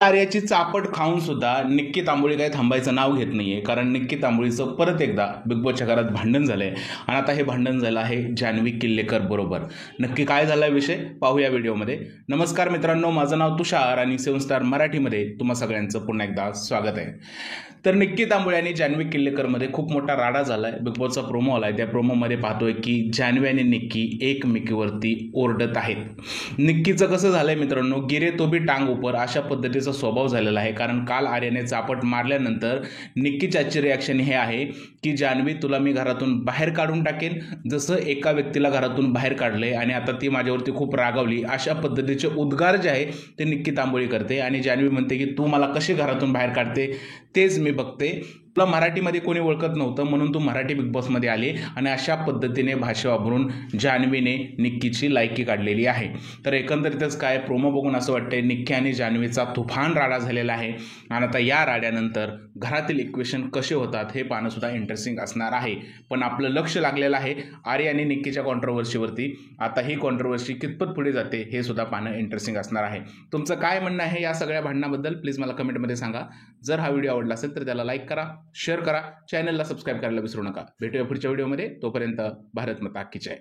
आर्याची चापट खाऊन सुद्धा निक्की तांबोळी काही थांबायचं नाव घेत नाहीये. कारण निक्की तांबोळीचं परत एकदा बिग बॉसच्या घरात भांडण झालंय आणि आता हे भांडण झालं आहे जान्हवी किल्लेकर बरोबर. नक्की काय झाला विषय पाहूया व्हिडिओमध्ये. नमस्कार मित्रांनो, माझं नाव तुषार आणि 7 स्टार मराठीमध्ये तुम्हा सगळ्यांचं पुन्हा एकदा स्वागत आहे. तर निक्की तांबोळी आणि जान्हवी किल्लेकरमध्ये खूप मोठा राडा झालाय. बिग बॉसचा प्रोमो आलाय. त्या प्रोमोमध्ये पाहतोय की जान्हवी आणि निक्की एकमेकीवरती ओरडत आहेत. निक्कीचं कसं झालंय मित्रांनो, गिरे तो भी टांग ऊपर अशा पद्धतीचा स्वभाव झालेला आहे. कारण काल आर्याने चापट मारल्यानंतर निक्कीची आजची रिॲक्शन हे आहे की जान्हवी तुला मी घरातून बाहेर काढून टाकेन, जसं एका व्यक्तीला घरातून बाहेर काढले आणि आता ती माझ्यावरती खूप रागावली, अशा पद्धतीचे उद्गार जे आहे ते निक्की तांबोळी करते. आणि जान्हवी म्हणते की तू मला कशी घरातून बाहेर काढते तेच मी बघते, तुला मराठीमध्ये कोणी ओळखत नव्हतं म्हणून तू मराठी बिग बॉसमध्ये आली. आणि अशा पद्धतीने भाषा वापरून जान्हवीने निक्कीची लायकी काढलेली आहे. तर एकंदरीतच काय प्रोमो बघून असं वाटतंय निक्की आणि जान्हवीचा तुफान राडा झालेला आहे. आणि आता या राड्यानंतर घरातील इक्वेशन कसे होतात हे पाहणं सुद्धा इंटरेस्टिंग असणार आहे. पण आपलं लक्ष लागलेलं आहे आर्या आणि निक्कीच्या कॉन्ट्रोवर्सीवरती. आता ही कॉन्ट्रोवर्सी कितपत पुढे जाते हे सुद्धा पाहणं इंटरेस्टिंग असणार आहे. तुमचं काय म्हणणं आहे या सगळ्या भांडणाबद्दल प्लीज मला कमेंटमध्ये सांगा. जर हा व्हिडिओ आवडला असेल तर त्याला लाईक करा, शेअर करा, चॅनलला सबस्क्राईब करायला विसरू नका. भेटूया पुढच्या व्हिडिओमध्ये. तोपर्यंत भारत माता की जय.